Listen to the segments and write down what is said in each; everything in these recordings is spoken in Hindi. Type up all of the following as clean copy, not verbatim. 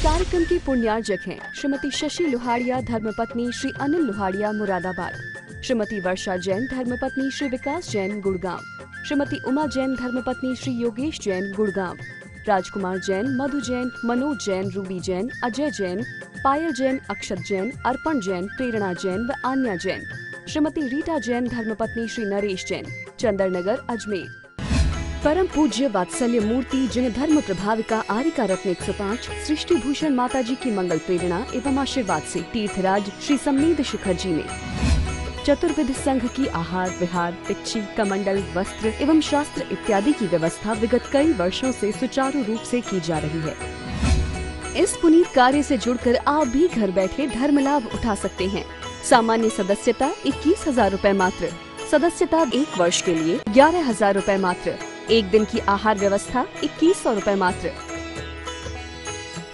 कार्यक्रम के पुण्यार्जक हैं श्रीमती शशि लोहाड़िया धर्मपत्नी श्री अनिल लोहाड़िया मुरादाबाद, श्रीमती वर्षा जैन धर्मपत्नी श्री विकास जैन गुड़गांव, श्रीमती उमा जैन धर्मपत्नी श्री योगेश जैन गुड़गांव, राजकुमार जैन, मधु जैन, मनोज जैन, रूबी जैन, अजय जैन, पायल जैन, अक्षत जैन, अर्पण जैन, प्रेरणा जैन व आन्या जैन, श्रीमती रीटा जैन धर्मपत्नी श्री नरेश जैन, चंदरनगर अजमेर। परम पूज्य वात्सल्य मूर्ति जिन धर्म प्रभाविका आरिका रत्न 105 सृष्टि भूषण माता जी की मंगल प्रेरणा एवं आशीर्वाद से तीर्थराज श्री सम्मेद शिखर जी में चतुर्विध संघ की आहार विहार, पिच्छी, कमंडल, वस्त्र एवं शास्त्र इत्यादि की व्यवस्था विगत कई वर्षों से सुचारू रूप से की जा रही है। इस पुनीत कार्य से जुड़कर आप भी घर बैठे धर्म लाभ उठा सकते हैं। सामान्य सदस्यता 21,000 रूपए मात्र, सदस्यता 1 वर्ष के लिए 11,000 रूपए मात्र, एक दिन की आहार व्यवस्था 2100 रूपए मात्र।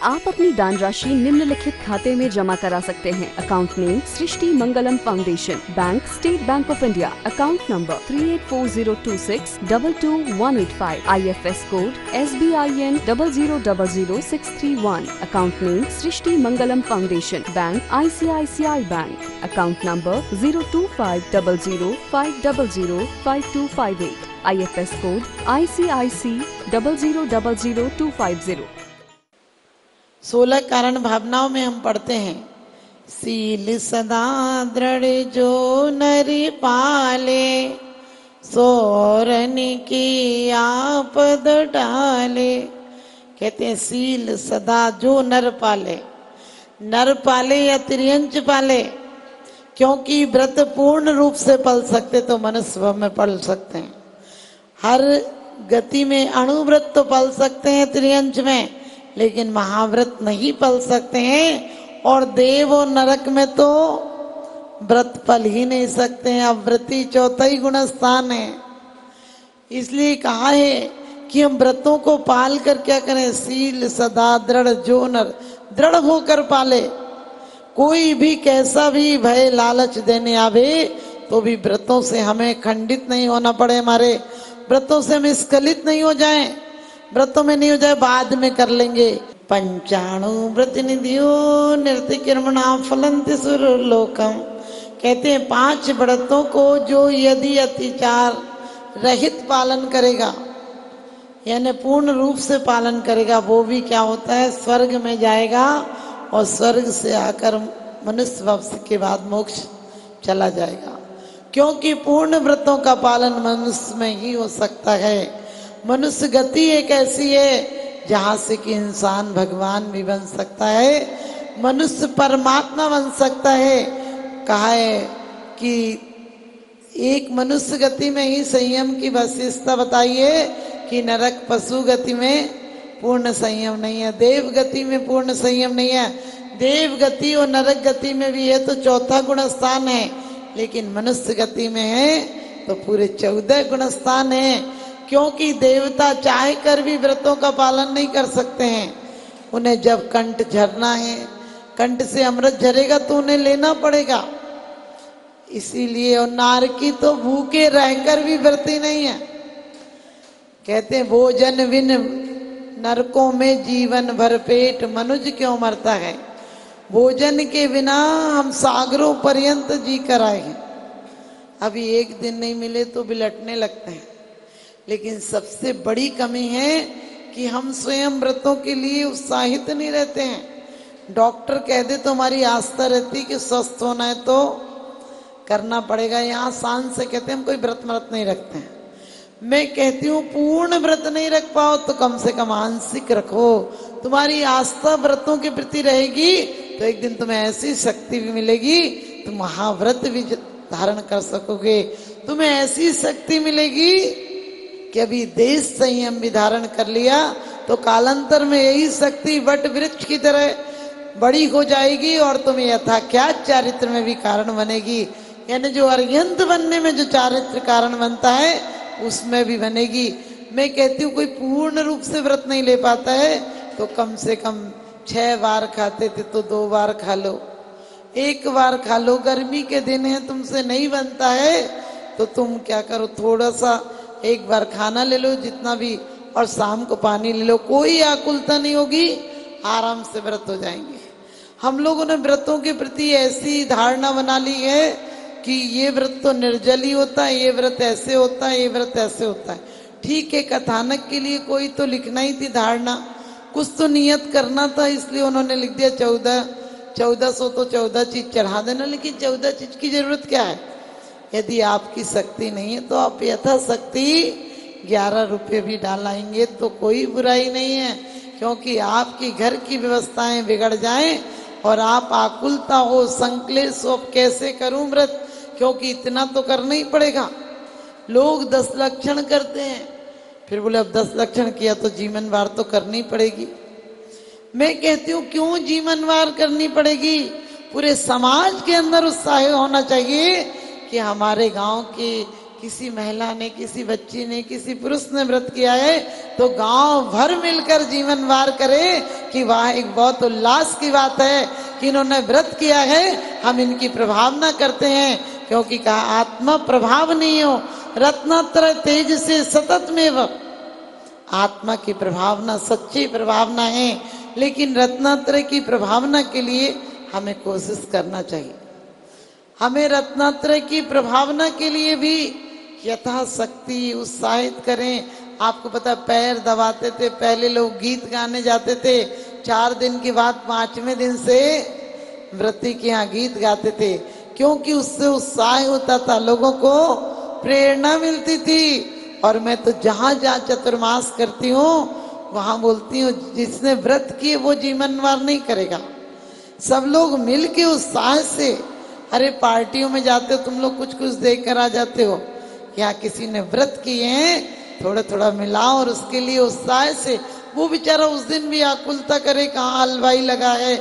आप अपनी दान राशि निम्नलिखित खाते में जमा करा सकते हैं। Account name Srishti Mangalam foundation, bank state bank of India, account number 384026222185, IFS code SBIN 0000631, account name Srishti Mangalam foundation, bank ICICI bank, account number 0250050052258, IFS code ICIC 0000250। 16 कारण भावनाओं में हम पढ़ते हैं, सील सदा दृढ़ जो नरि पाले, सोरन की आपद टाले। कहते हैं सील सदा जो नर पाले, नर पाले या त्रियंच पाले, क्योंकि व्रत पूर्ण रूप से पल सकते तो मनुष्य भाव में पल सकते हैं। हर गति में अणुव्रत तो पल सकते हैं त्रियंच में, लेकिन महाव्रत नहीं पल सकते हैं। और देव और नरक में तो व्रत पल ही नहीं सकते हैं। अव्रती चौथा ही गुण स्थान है। इसलिए कहा है कि हम व्रतों को पाल कर क्या करें, सील सदा दृढ़ जो नर, दृढ़ होकर पाले। कोई भी कैसा भी भय लालच देने आवे तो भी व्रतों से हमें खंडित नहीं होना पड़े, हमारे व्रतों से हम स्खलित नहीं हो जाएं, व्रतों में नहीं हो जाए, बाद में कर लेंगे। पंचाणु व्रत निधियो नृत्य कर्मणा फलंति सुरलोकम। कहते हैं 5 व्रतों को जो यदि अतिचार रहित पालन करेगा, यानी पूर्ण रूप से पालन करेगा, वो भी क्या होता है, स्वर्ग में जाएगा और स्वर्ग से आकर मनुष्य वंश के बाद मोक्ष चला जाएगा। क्योंकि पूर्ण व्रतों का पालन मनुष्य में ही हो सकता है। मनुष्य गति एक ऐसी है जहां से कि इंसान भगवान भी बन सकता है, मनुष्य परमात्मा बन सकता है। कहा है कि एक मनुष्य गति में ही संयम की विशेषता बताइए कि नरक पशु गति में पूर्ण संयम नहीं है, देव गति में पूर्ण संयम नहीं है। देव गति और नरक गति में भी है तो चौथा गुण स्थान है, लेकिन मनुष्य गति में है तो पूरे 14 गुण स्थान है। क्योंकि देवता चाह कर भी व्रतों का पालन नहीं कर सकते हैं। उन्हें जब कंठ झरना है, कंठ से अमृत झरेगा तो उन्हें लेना पड़ेगा। इसीलिए और नारकी तो भूखे रहकर भी व्रती नहीं है। कहते हैं भोजन बिन नरकों में जीवन भर पेट मनुज क्यों मरता है। भोजन के बिना हम सागरों पर्यंत जी कर आए हैं, अभी एक दिन नहीं मिले तो बिलटने लगते हैं। लेकिन सबसे बड़ी कमी है कि हम स्वयं व्रतों के लिए उत्साहित नहीं रहते हैं। डॉक्टर कह दे तो हमारी आस्था रहती कि स्वस्थ होना है तो करना पड़ेगा। यहाँ शान से कहते हैं हम कोई व्रत व्रत नहीं रखते हैं। मैं कहती हूँ पूर्ण व्रत नहीं रख पाओ तो कम से कम आंशिक रखो। तुम्हारी आस्था व्रतों के प्रति रहेगी तो एक दिन तुम्हें ऐसी शक्ति भी मिलेगी, तुम महाव्रत भी धारण कर सकोगे। तुम्हें ऐसी शक्ति मिलेगी कि अभी देश संयम भी धारण कर लिया तो कालांतर में यही शक्ति वट वृक्ष की तरह बड़ी हो जाएगी और तुम्हें यथाख्यात चारित्र में भी कारण बनेगी। यानी जो अर्यंत बनने में जो चारित्र कारण बनता है उसमें भी बनेगी। मैं कहती हूँ कोई पूर्ण रूप से व्रत नहीं ले पाता है तो कम से कम 6 बार खाते थे तो 2 बार खा लो, 1 बार खा लो। गर्मी के दिन है, तुमसे नहीं बनता है तो तुम क्या करो, थोड़ा सा 1 बार खाना ले लो जितना भी, और शाम को पानी ले लो। कोई आकुलता नहीं होगी आराम से व्रत हो जाएंगे। हम लोगों ने व्रतों के प्रति ऐसी धारणा बना ली है कि ये व्रत तो निर्जल ही होता है, ये व्रत ऐसे होता है, ये व्रत ऐसे होता है। ठीक है, कथानक के लिए कोई तो लिखना ही थी धारणा, कुछ तो नियत करना था, इसलिए उन्होंने लिख दिया 1400 तो 14 चीज चढ़ा देना। लेकिन 14 चीज की जरूरत क्या है? यदि आपकी शक्ति नहीं है तो आप यथाशक्ति 11 रुपये भी डालाएंगे तो कोई बुराई नहीं है, क्योंकि आपकी घर की व्यवस्थाएं बिगड़ जाएं और आप आकुलता हो, संकलेश हो, कैसे करूं व्रत, क्योंकि इतना तो करना ही पड़ेगा। लोग 10 लक्षण करते हैं, फिर बोले अब 10 लक्षण किया तो जीवनवार तो करनी पड़ेगी। मैं कहती हूँ क्यों जीवनवार करनी पड़ेगी? पूरे समाज के अंदर उत्साह होना चाहिए कि हमारे गांव की किसी महिला ने, किसी बच्ची ने, किसी पुरुष ने व्रत किया है तो गांव भर मिलकर जीवनवार करे कि वाह, एक बहुत उल्लास की बात है कि इन्होंने व्रत किया है, हम इनकी प्रभावना करते हैं। क्योंकि कहा आत्मा प्रभाव नहीं हो रत्नात्रय तेज से सतत में आत्मा की प्रभावना सच्ची प्रभावना है, लेकिन रत्नात्रय की प्रभावना के लिए हमें कोशिश करना चाहिए। हमें रत्नात्रय की प्रभावना के लिए भी यथाशक्ति उत्साहित करें। आपको पता, पैर दबाते थे पहले लोग, गीत गाने जाते थे, 4 दिन के बाद 5वें दिन से व्रती के यहाँ गीत गाते थे, क्योंकि उससे उत्साह होता था, लोगों को प्रेरणा मिलती थी। और मैं तो जहां जहां चतुर्मास करती हूँ वहां बोलती हूँ जिसने व्रत किए वो जीवनवार नहीं करेगा। सब लोग मिल के उत्साह से, अरे पार्टियों में जाते हो तुम लोग, कुछ कुछ देख कर आ जाते हो, यहाँ किसी ने व्रत किए हैं थोड़ा थोड़ा मिलाओ और उसके लिए उत्साह से। वो बेचारा उस दिन भी आकुलता करे, कहाँ हलवाई लगा है,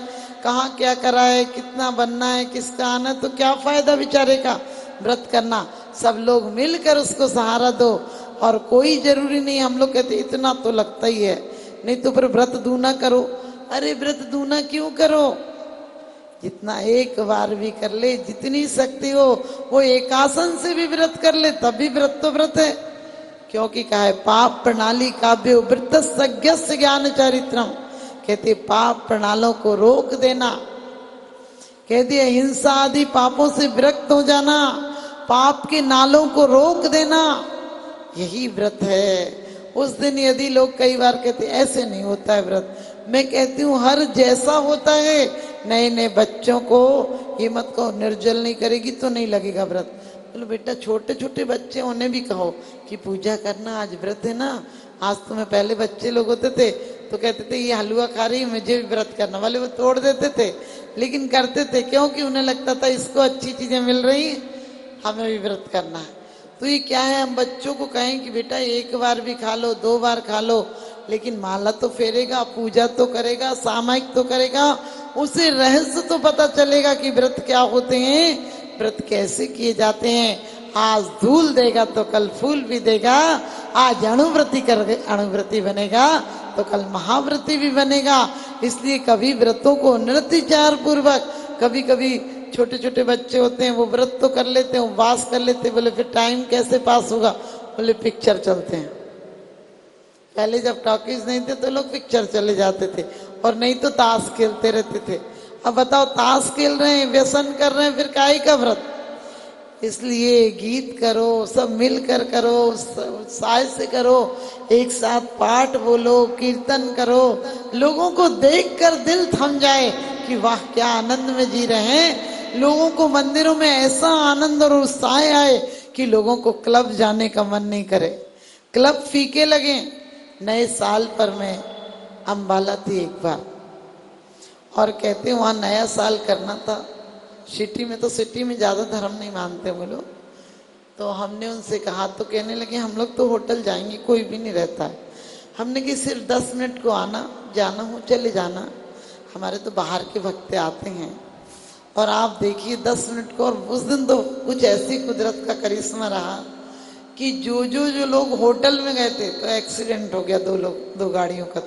कहाँ क्या करा है, कितना बनना है, किसका आना है, तो क्या फायदा बेचारे का व्रत करना। सब लोग मिलकर उसको सहारा दो। और कोई जरूरी नहीं, हम लोग कहते इतना तो लगता ही है, नहीं तो फिर व्रत दूना करो। अरे व्रत दूना क्यों करो? जितना एक बार भी कर ले, जितनी शक्ति हो, वो एकासन से भी व्रत कर ले, तब भी व्रत तो व्रत है। क्योंकि कहा है पाप प्रणाली काव्य वृत्त सज्ञस्य ज्ञान चरित्रम, कहते पाप प्रणालों को रोक देना, कहते हिंसा आदि पापों से विरक्त हो जाना, पाप के नालों को रोक देना, यही व्रत है। उस दिन यदि लोग कई बार कहते ऐसे नहीं होता है व्रत, मैं कहती हूँ हर जैसा होता है। नए नए बच्चों को ये मत कहो निर्जल नहीं करेगी तो नहीं लगेगा व्रत। बोलो बेटा, छोटे छोटे बच्चे उन्हें भी कहो कि पूजा करना, आज व्रत है ना। आज तुम्हें पहले बच्चे लोग होते थे तो कहते थे ये हलवा खा रही है, मुझे भी व्रत करना वाले, वो तोड़ देते थे, लेकिन करते थे क्योंकि उन्हें लगता था इसको अच्छी चीजें मिल रही हैं, हमें भी व्रत करना है। तो ये क्या है, हम बच्चों को कहें कि बेटा 1 बार भी खा लो, 2 बार खा लो, लेकिन माला तो फेरेगा, पूजा तो करेगा, सामायिक तो करेगा, उसे रहस्य तो पता चलेगा कि व्रत क्या होते हैं, व्रत कैसे किए जाते हैं। आज धूल देगा तो कल फूल भी देगा, आज अणुव्रती कर अणुव्रती बनेगा तो कल महाव्रती भी बनेगा। इसलिए कभी व्रतों को नृत्याचार पूर्वक, कभी कभी छोटे छोटे बच्चे होते हैं वो व्रत तो कर लेते हैं, उपवास कर लेते हैं, बोले फिर टाइम कैसे पास होगा, बोले पिक्चर चलते हैं। पहले जब टॉकीज नहीं थे तो लोग पिक्चर चले जाते थे, और नहीं तो ताश खेलते रहते थे। अब बताओ, ताश खेल रहे हैं, व्यसन कर रहे हैं, फिर काहे का व्रत? इसलिए गीत करो, सब मिलकर करो, उत्साह से करो, एक साथ पाठ बोलो, कीर्तन करो, लोगों को देखकर दिल थम जाए कि वाह क्या आनंद में जी रहे हैं। लोगों को मंदिरों में ऐसा आनंद और उत्साह आए कि लोगों को क्लब जाने का मन नहीं करे, क्लब फीके लगे। नए साल पर मैं अंबाला थी एक बार, और कहते वहां नया साल करना था। सिटी में तो सिटी में ज्यादा धर्म नहीं मानते वो लोग, तो हमने उनसे कहा तो कहने लगे हम लोग तो होटल जाएंगे, कोई भी नहीं रहता है। हमने कि सिर्फ 10 मिनट को आना जाना हो चले जाना, हमारे तो बाहर के भक्त आते हैं। और आप देखिए 10 मिनट को, और उस दिन तो कुछ ऐसी कुदरत का करिश्मा रहा कि जो लोग होटल में गए थे तो एक्सीडेंट हो गया, 2 गाड़ियों का।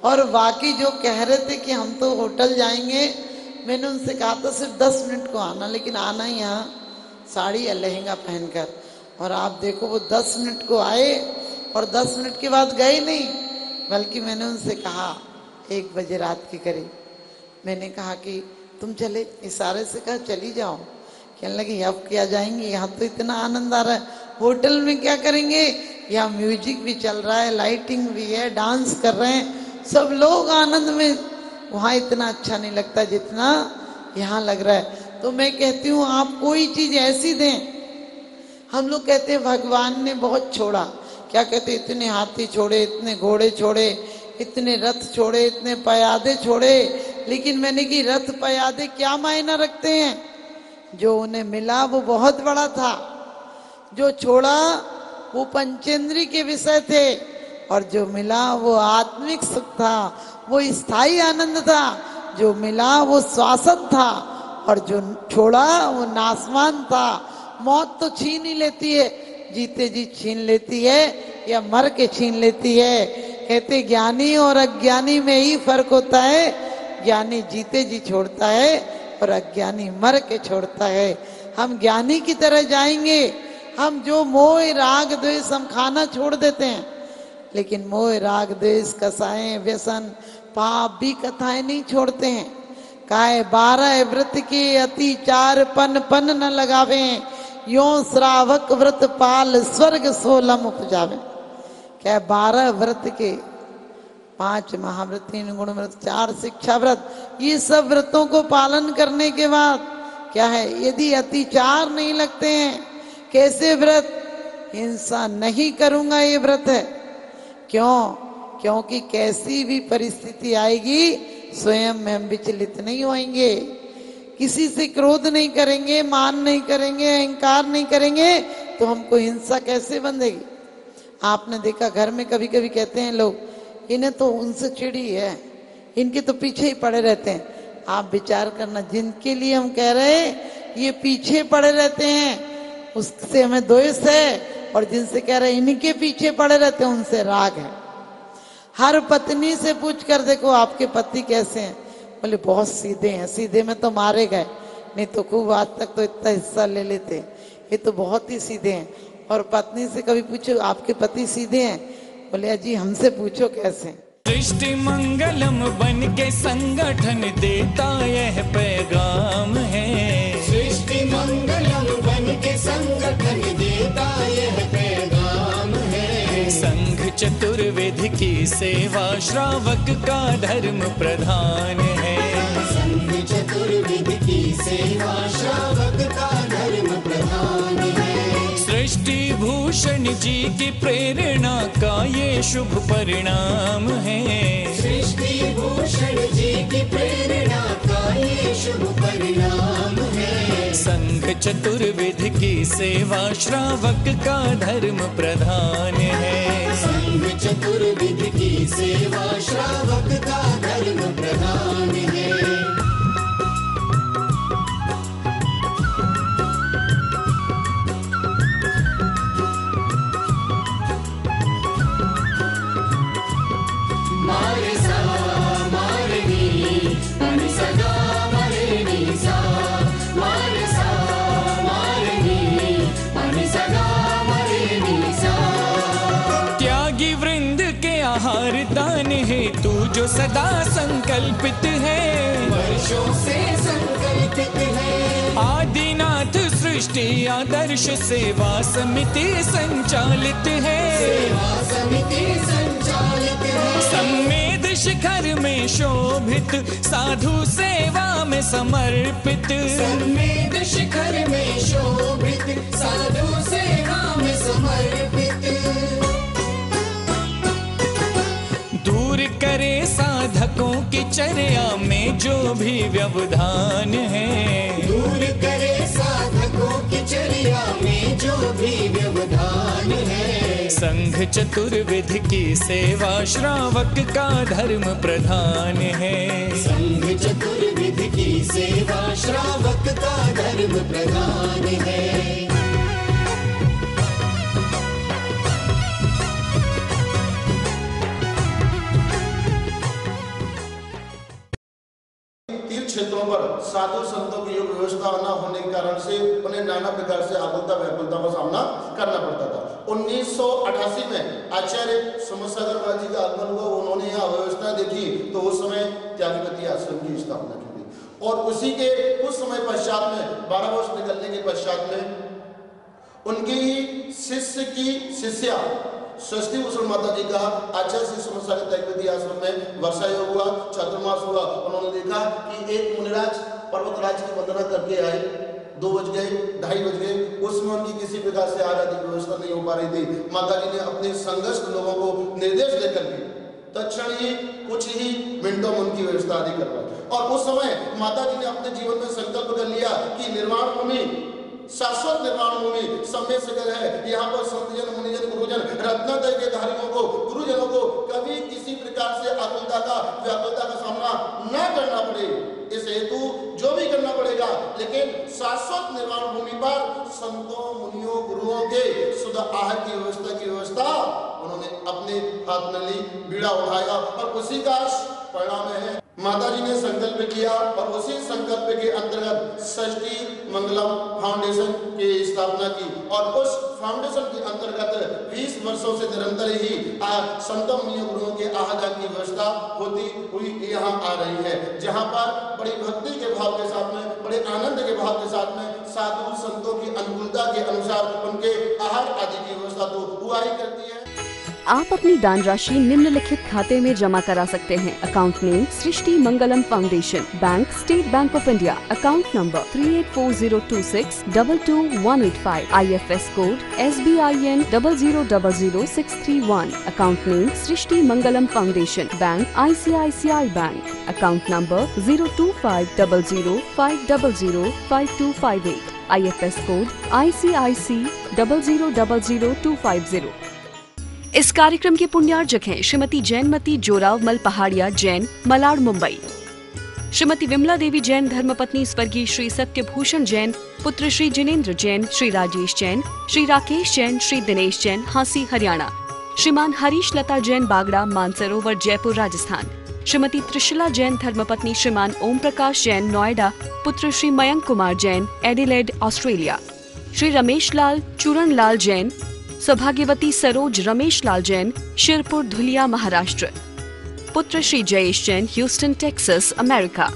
और बाकी जो कह रहे थे कि हम तो होटल जाएंगे, मैंने उनसे कहा था सिर्फ 10 मिनट को आना, लेकिन आना ही यहाँ साड़ी या लहंगा पहनकर। और आप देखो वो 10 मिनट को आए और 10 मिनट के बाद गए नहीं, बल्कि मैंने उनसे कहा 1 बजे रात के करीब। मैंने कहा कि तुम चले, इशारे से कहा चली जाओ। कहने लगे अब क्या जाएंगे, यहाँ तो इतना आनंद आ रहा है, होटल में क्या करेंगे, यहाँ म्यूजिक भी चल रहा है, लाइटिंग भी है, डांस कर रहे हैं सब लोग आनंद में, वहाँ इतना अच्छा नहीं लगता जितना यहाँ लग रहा है। तो मैं कहती हूँ आप कोई चीज ऐसी दें। हम लोग कहते हैं भगवान ने बहुत छोड़ा, क्या कहते, इतने हाथी छोड़े, इतने घोड़े छोड़े, इतने रथ छोड़े, इतने पयादे छोड़े, लेकिन मैंने कि रथ पयादे क्या मायना रखते हैं, जो उन्हें मिला वो बहुत बड़ा था, जो छोड़ा वो पंचेंद्री के विषय थे, और जो मिला वो आत्मिक सुख था, वो स्थायी आनंद था, जो मिला वो शाश्वत था, और जो छोड़ा वो नाशवान था। मौत तो छीन ही लेती है, जीते जी छीन लेती है या मर के छीन लेती है। कहते ज्ञानी और अज्ञानी में ही फर्क होता है, ज्ञानी जीते जी छोड़ता है और अज्ञानी मर के छोड़ता है। हम ज्ञानी की तरह जाएंगे, हम जो मोह राग द्वेष हम खाना छोड़ देते हैं, लेकिन मोह राग द्वेष कसाएं व्यसन पाप भी कथाएं नहीं छोड़ते हैं। काहे 12 व्रत के अति 4 पन पन न लगावे, यो श्रावक व्रत पाल स्वर्ग सोलम उपजावे। क्या 12 व्रत के 5 महाव्रत, 3 गुण व्रत, 4 शिक्षा व्रत, ये सब व्रतों को पालन करने के बाद क्या है, यदि अतिचार नहीं लगते हैं, कैसे व्रत, हिंसा नहीं करूंगा ये व्रत है। क्यों? क्योंकि कैसी भी परिस्थिति आएगी स्वयं में हम विचलित नहीं होंगे, किसी से क्रोध नहीं करेंगे, मान नहीं करेंगे, अहंकार नहीं करेंगे, तो हमको हिंसा कैसे बंधेगी। आपने देखा घर में कभी कभी कहते हैं लोग, इन्हें तो उनसे चिड़ी है, इनके तो पीछे ही पड़े रहते हैं। आप विचार करना, जिनके लिए हम कह रहे हैं ये पीछे पड़े रहते हैं उससे हमें द्वेष है, और जिनसे कह रहे हैं इनके पीछे पड़े रहते हैं उनसे राग है। हर पत्नी से पूछ कर देखो आपके पति कैसे हैं, बोले बहुत सीधे हैं, सीधे में तो मारे गए, नहीं तो खूब आज तक तो इतना हिस्सा ले लेते, ये तो बहुत ही सीधे हैं। और पत्नी से कभी पूछो आपके पति सीधे हैं, बोले अजी हमसे पूछो कैसे। सृष्टि मंगलम बन के संगठन देता यह पैगाम है, सृष्टि मंगलम बन के संगठन देता यह पैगाम है। संघ चतुर्वेद की सेवा श्रावक का धर्म प्रधान है, संघ चतुर्वेद की सेवा श्रावक का धर्म प्रधान है। सृष्टि भूषण जी की प्रेरणा का ये शुभ परिणाम है, सृष्टि भूषण जी की प्रेरणा का ये शुभ परिणाम है। संघ चतुर्वेद की सेवा श्रावक का धर्म प्रधान है, संघ चतुर्वेद की सेवा श्रावक का धर्म प्रधान है। मारे सा मारे नी मारे सदा मारे नी सा, मारे सा मारे नी मारे सदा मारे नी सा। त्यागी वृंद के आहार दान है तू जो सदा संकल्पित है, वर्षों से संकल्पित है। आदिनाथ सृष्टि आदर्श सेवा समिति संचालित है, सेवा समिति संचालित है। संवेद शिखर में शोभित साधु सेवा में समर्पित, संवेद शिखर में शोभित साधु सेवा में समर्पित। दूर करे साधकों की चर्या में जो भी व्यवधान है, दूर करे साधकों की चर्या में जो भी व्यवधान है। संघ चतुर्विध की सेवा श्रावक का धर्म प्रधान है, संघ चतुर्विध की सेवा श्रावक का धर्म प्रधान है। तीर्थ क्षेत्रों पर साधु संतों की योग व्यवस्था न होने के कारण से उन्हें नाना प्रकार से आकुलता व्याकुलता का सामना करना पड़ता था। 1988 में आचार्य समसागर जी का आगमन हुआ, उन्होंने यहाँ व्यवस्था देखी तो उस समय त्यागीपति आश्रम की स्थापना की थी। और उसी के कुछ समय पश्चात में 12 वर्ष निकलने के पश्चात में उनकी ही शिष्य की शिष्या षष्ठी भूषण माता जी का आचार्य श्री समसागर त्यागीपति आश्रम में वर्षा योग हुआ, चातुर्मास हुआ। उन्होंने देखा कि एक मुनिराज पर्वतराज की वंदना करके आए, 2 बज गए, 2:30 बज गए, उसमें उनकी किसी प्रकार से आराध्य व्यवस्था नहीं हो पा रही थी। माता जी ने अपने संघर्ष लोगों को निर्देश देकर के तत्क्षण ही कुछ ही मिनटों में उनकी व्यवस्था आदि करवाई। और उस समय माता जी ने अपने जीवन में संकल्प कर लिया कि निर्वाण भूमि, शाश्वत निर्माण भूमि सम्य सगर है, यहाँ पर संतजन, मुनिजन, गुरुजन, रत्नादय के धारियों को, गुरुजनों को कभी किसी प्रकार से आकुलता का व्याकुलता का सामना न करना पड़े। इस हेतु जो भी करना पड़ेगा, लेकिन शाश्वत निर्माण भूमि पर संतों, मुनियों, गुरुओं के शुद्ध आहार की व्यवस्था उन्होंने अपने हाथ में ली, बीड़ा उठाया और उसी का परिणाम है माता जी ने संकल्प किया। और उसी संकल्प के अंतर्गत षष्ठी मंगलम फाउंडेशन की स्थापना की। और उस फाउंडेशन के अंतर्गत 20 वर्षों से निरंतर ही संतों, मुनियों, गुरुओं के आहार की व्यवस्था होती हुई यहाँ आ रही है, जहाँ पर बड़ी भक्ति के भाव के साथ में, बड़े आनंद के भाव के साथ में साधु संतों की अनुकूलता के अनुसार उनके आहार आदि की व्यवस्था तो हुआ ही करती है। आप अपनी दान राशि निम्नलिखित खाते में जमा करा सकते हैं। Account name Srishti Mangalam foundation, bank state bank of India, account number 384026222185, IFS code SBIN 0000631, account name Srishti Mangalam foundation, bank ICICI bank, account number 0250050052258, IFS code ICIC 0000250। इस कार्यक्रम के पुण्यार्जक हैं श्रीमती जैनमती जोरावमल पहाड़िया जैन, मलाड, मुंबई। श्रीमती विमला देवी जैन धर्मपत्नी स्वर्गीय श्री सत्यभूषण जैन, पुत्र श्री जिनेन्द्र जैन, श्री राजेश जैन, श्री राकेश जैन, श्री दिनेश जैन, हांसी, हरियाणा। श्रीमान हरीश लता जैन बागड़ा, मानसरोवर, जयपुर, राजस्थान। श्रीमती त्रिशला जैन धर्मपत्नी श्रीमान ओम प्रकाश जैन, नोएडा, पुत्र श्री मयंक कुमार जैन, एडिलेड, ऑस्ट्रेलिया। श्री रमेश लाल चूरण लाल जैन, सौभाग्यवती सरोज रमेश लाल जैन, शिरपुर, धुलिया, महाराष्ट्र। पुत्र Shri Jayesh Jain, Houston, Texas, America.